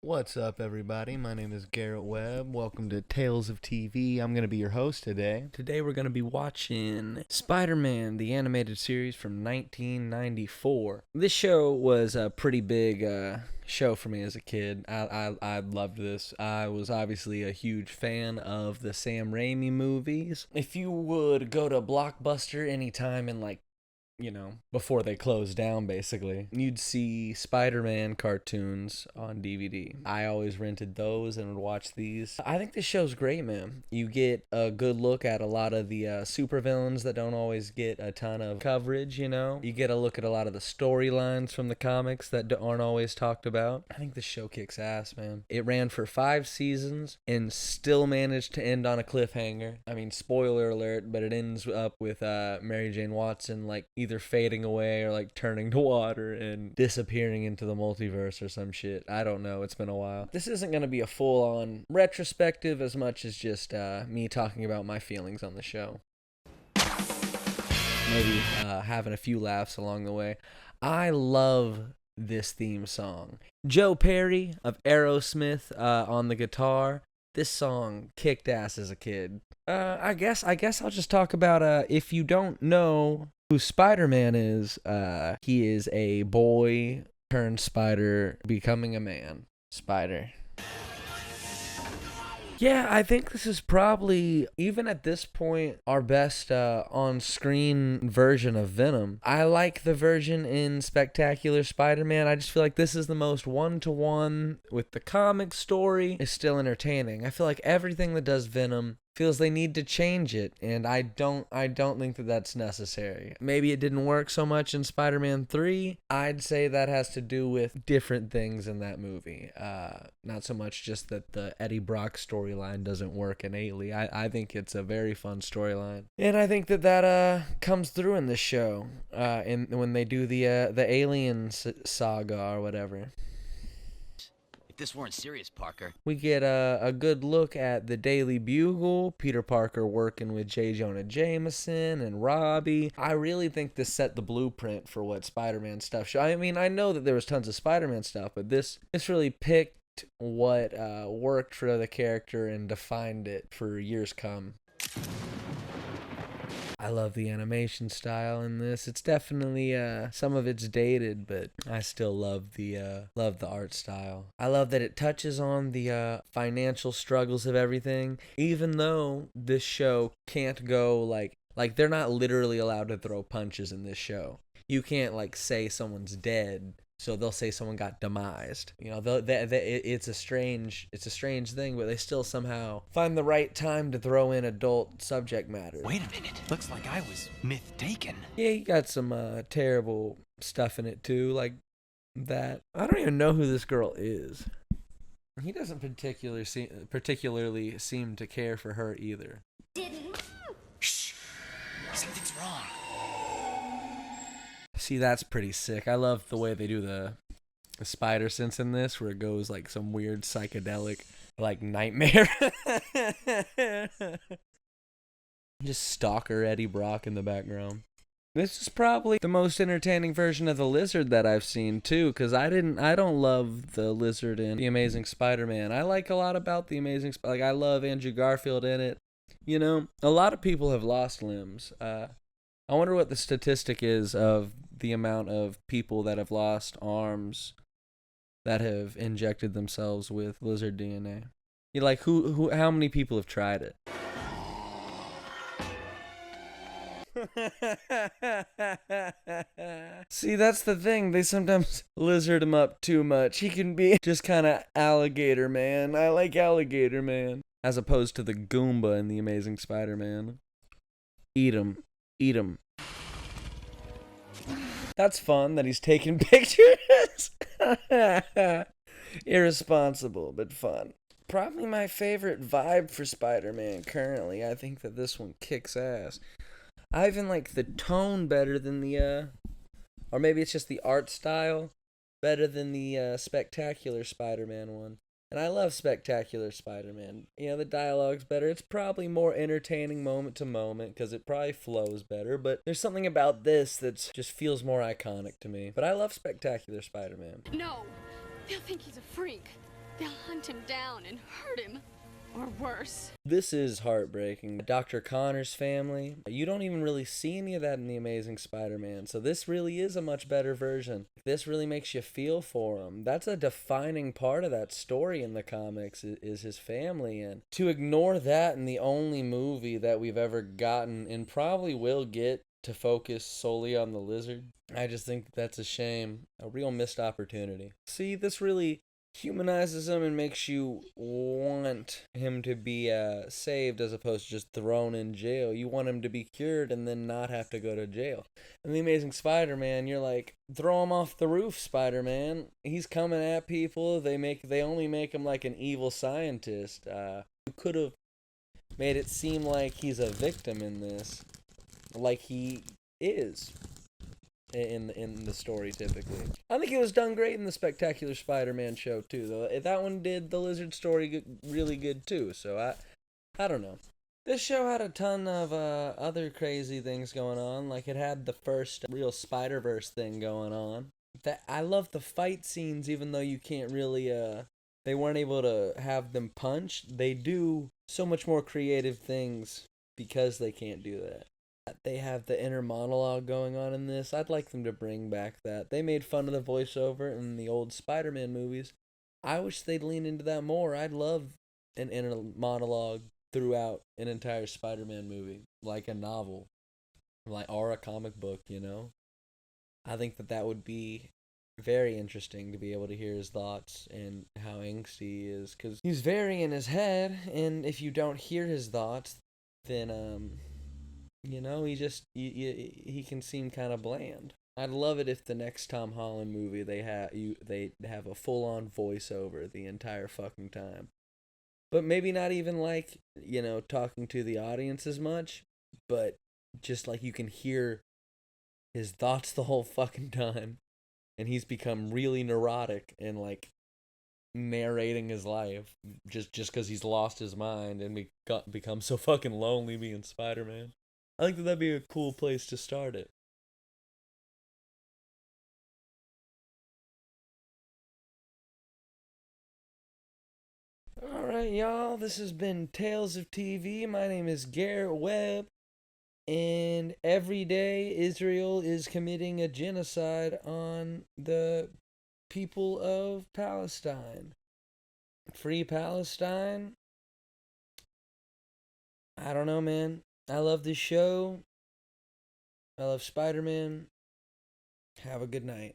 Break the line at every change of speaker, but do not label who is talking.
What's up, everybody? My name is Garrett Webb. Welcome to Tales of TV. I'm going to be your host today. Today, we're going to be watching Spider-Man, the animated series from 1994. This show was a pretty big show for me as a kid. I loved this. I was obviously a huge fan of the Sam Raimi movies. If you would go to Blockbuster anytime in before they closed down, basically, you'd see Spider-Man cartoons on DVD. I always rented those and would watch these. I think this show's great, man. You get a good look at a lot of the supervillains that don't always get a ton of coverage, you know? You get a look at a lot of the storylines from the comics that aren't always talked about. I think this show kicks ass, man. It ran for 5 seasons and still managed to end on a cliffhanger. I mean, spoiler alert, but it ends up with Mary Jane Watson, either fading away or turning to water and disappearing into the multiverse or some shit. I don't know. It's been a while. This isn't going to be a full-on retrospective as much as just me talking about my feelings on the show. Maybe having a few laughs along the way. I love this theme song. Joe Perry of Aerosmith on the guitar. This song kicked ass as a kid. I guess I'll just talk about if you don't know who Spider-Man is, he is a boy turned spider becoming a man. Spider. Yeah, I think this is probably, even at this point, our best on-screen version of Venom. I like the version in Spectacular Spider-Man. I just feel like this is the most one-to-one with the comic story. It's still entertaining. I feel like everything that does Venom feels they need to change it, and I don't think that that's necessary. Maybe it didn't work so much in Spider-Man 3. I'd say that has to do with different things in that movie. Not so much just that the Eddie Brock storyline doesn't work innately. I think it's a very fun storyline, and I think that comes through in this show. When they do the Alien saga or whatever.
This weren't serious, Parker.
We get a good look at the Daily Bugle, Peter Parker working with J. Jonah Jameson and Robbie. I really think this set the blueprint for what Spider-Man stuff should. I mean, I know that there was tons of Spider-Man stuff, but this really picked what worked for the character and defined it for years come. I love the animation style in this. It's definitely some of it's dated, but I still love the art style. I love that it touches on the financial struggles of everything, even though this show can't go like they're not literally allowed to throw punches in this show. You can't say someone's dead, so they'll say someone got demised. You know, it's a strange thing, but they still somehow find the right time to throw in adult subject matter.
Wait a minute. Looks like I was mistaken.
Yeah, you got some terrible stuff in it too, like that. I don't even know who this girl is. He doesn't particularly seem to care for her either.
Shh. Something's wrong.
See, that's pretty sick. I love the way they do the spider sense in this, where it goes some weird psychedelic, nightmare. Just stalker Eddie Brock in the background. This is probably the most entertaining version of the Lizard that I've seen too, because I don't love the Lizard in The Amazing Spider-Man. I like a lot about The Amazing I love Andrew Garfield in it. You know, a lot of people have lost limbs. I wonder what the statistic is of the amount of people that have lost arms that have injected themselves with lizard DNA. How many people have tried it? See, that's the thing. They sometimes lizard him up too much. He can be just kind of Alligator Man. I like Alligator Man. As opposed to the Goomba in The Amazing Spider-Man. Eat him. Eat him. That's fun that he's taking pictures. Irresponsible, but fun. Probably my favorite vibe for Spider-Man currently. I think that this one kicks ass. I even like the tone better than or maybe it's just the art style better than the Spectacular Spider-Man one. And I love Spectacular Spider-Man. You know, the dialogue's better. It's probably more entertaining moment to moment because it probably flows better. But there's something about this that just feels more iconic to me. But I love Spectacular Spider-Man.
No, they'll think he's a freak. They'll hunt him down and hurt him. Or worse.
This is heartbreaking. Dr. Connor's family. You don't even really see any of that in The Amazing Spider-Man. So this really is a much better version. This really makes you feel for him. That's a defining part of that story in the comics is his family. And to ignore that in the only movie that we've ever gotten and probably will get to focus solely on the Lizard, I just think that's a shame. A real missed opportunity. See, this really humanizes him and makes you want him to be saved as opposed to just thrown in jail. You want him to be cured and then not have to go to jail. In The Amazing Spider-Man, you're like, throw him off the roof, Spider-Man. He's coming at people. They only make him like an evil scientist. You could have made it seem like he's a victim in this, like he is in the story typically. I think it was done great in the Spectacular Spider-Man show too, though. That one did the Lizard story really good too. So I don't know. This show had a ton of other crazy things going on. Like it had the first real Spider-Verse thing going on. That I love the fight scenes, even though you can't really they weren't able to have them punch. They do so much more creative things because they can't do that. They have the inner monologue going on in this. I'd like them to bring back that. They made fun of the voiceover in the old Spider-Man movies. I wish they'd lean into that more. I'd love an inner monologue throughout an entire Spider-Man movie, like a novel, or a comic book, you know? I think that would be very interesting to be able to hear his thoughts and how angsty he is, because he's very in his head, and if you don't hear his thoughts, then, you know, he can seem kind of bland. I'd love it if the next Tom Holland movie they have a full-on voiceover the entire fucking time. But maybe not even like, you know, talking to the audience as much, but just like you can hear his thoughts the whole fucking time. And he's become really neurotic and like narrating his life just because he's lost his mind and become so fucking lonely being Spider-Man. I think that'd be a cool place to start it. Alright, y'all, this has been Tales of TV. My name is Garrett Webb, and every day Israel is committing a genocide on the people of Palestine. Free Palestine? I don't know, man. I love this show. I love Spider-Man. Have a good night.